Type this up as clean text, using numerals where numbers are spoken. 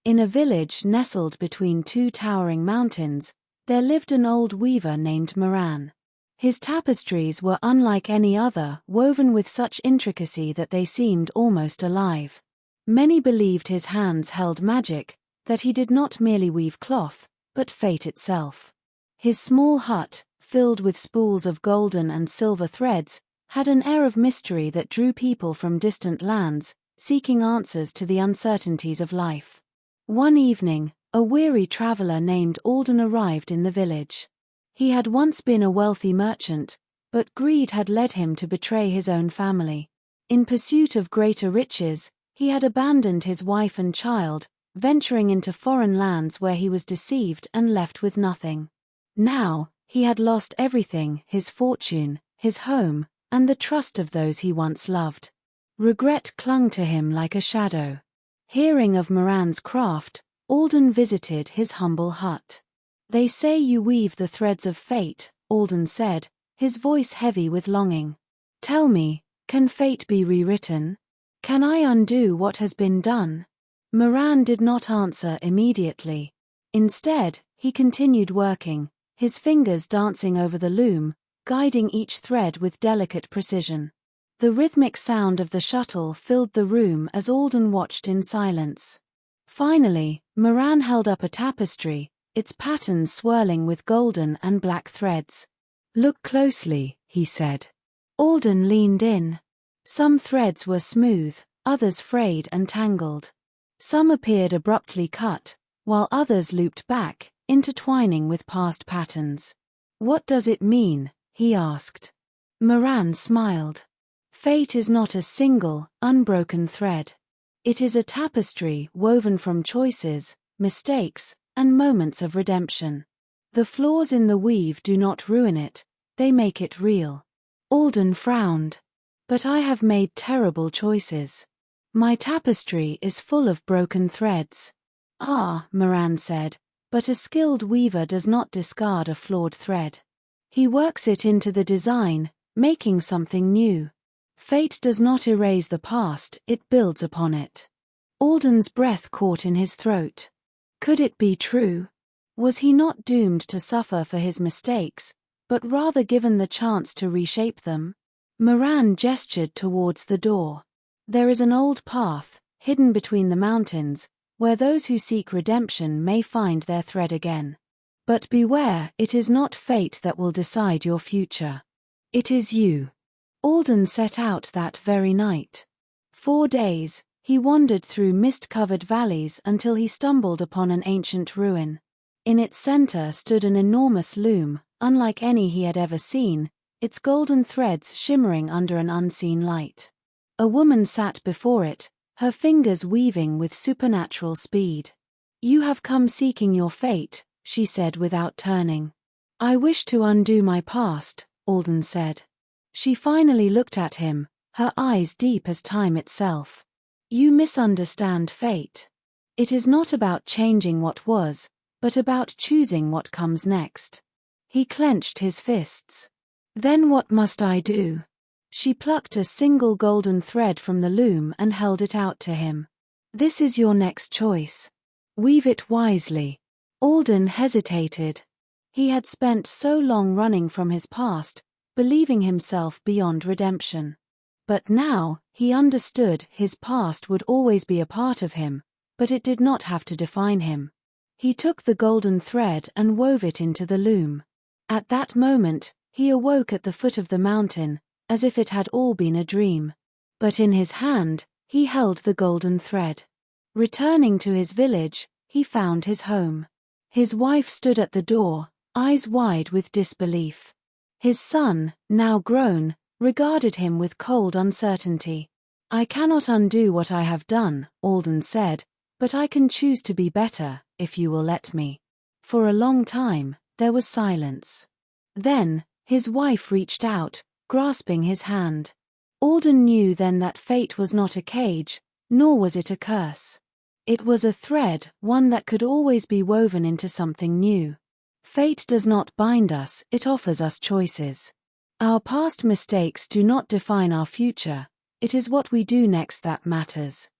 In a village nestled between two towering mountains, there lived an old weaver named Moran. His tapestries were unlike any other, woven with such intricacy that they seemed almost alive. Many believed his hands held magic, that he did not merely weave cloth, but fate itself. His small hut, filled with spools of golden and silver threads, had an air of mystery that drew people from distant lands, seeking answers to the uncertainties of life. One evening, a weary traveler named Alden arrived in the village. He had once been a wealthy merchant, but greed had led him to betray his own family. In pursuit of greater riches, he had abandoned his wife and child, venturing into foreign lands where he was deceived and left with nothing. Now, he had lost everything: his fortune, his home, and the trust of those he once loved. Regret clung to him like a shadow. Hearing of Moran's craft, Alden visited his humble hut. "They say you weave the threads of fate," Alden said, his voice heavy with longing. "Tell me, can fate be rewritten? Can I undo what has been done?" Moran did not answer immediately. Instead, he continued working, his fingers dancing over the loom, guiding each thread with delicate precision. The rhythmic sound of the shuttle filled the room as Alden watched in silence. Finally, Moran held up a tapestry, its patterns swirling with golden and black threads. "Look closely," he said. Alden leaned in. Some threads were smooth, others frayed and tangled. Some appeared abruptly cut, while others looped back, intertwining with past patterns. "What does it mean?" he asked. Moran smiled. "Fate is not a single, unbroken thread. It is a tapestry woven from choices, mistakes, and moments of redemption. The flaws in the weave do not ruin it, they make it real." Alden frowned. "But I have made terrible choices. My tapestry is full of broken threads." "Ah," Moran said, "but a skilled weaver does not discard a flawed thread. He works it into the design, making something new. Fate does not erase the past, it builds upon it." Alden's breath caught in his throat. Could it be true? Was he not doomed to suffer for his mistakes, but rather given the chance to reshape them? Moran gestured towards the door. "There is an old path, hidden between the mountains, where those who seek redemption may find their thread again. But beware, it is not fate that will decide your future. It is you." Alden set out that very night. 4 days, he wandered through mist-covered valleys until he stumbled upon an ancient ruin. In its center stood an enormous loom, unlike any he had ever seen, its golden threads shimmering under an unseen light. A woman sat before it, her fingers weaving with supernatural speed. "You have come seeking your fate," she said without turning. "I wish to undo my past," Alden said. She finally looked at him, her eyes deep as time itself. "You misunderstand fate. It is not about changing what was, but about choosing what comes next." He clenched his fists. "Then what must I do?" She plucked a single golden thread from the loom and held it out to him. "This is your next choice. Weave it wisely." Alden hesitated. He had spent so long running from his past, believing himself beyond redemption. But now, he understood his past would always be a part of him, but it did not have to define him. He took the golden thread and wove it into the loom. At that moment, he awoke at the foot of the mountain, as if it had all been a dream. But in his hand, he held the golden thread. Returning to his village, he found his home. His wife stood at the door, eyes wide with disbelief. His son, now grown, regarded him with cold uncertainty. "I cannot undo what I have done," Alden said, "but I can choose to be better, if you will let me." For a long time, there was silence. Then, his wife reached out, grasping his hand. Alden knew then that fate was not a cage, nor was it a curse. It was a thread, one that could always be woven into something new. Fate does not bind us, it offers us choices. Our past mistakes do not define our future, it is what we do next that matters.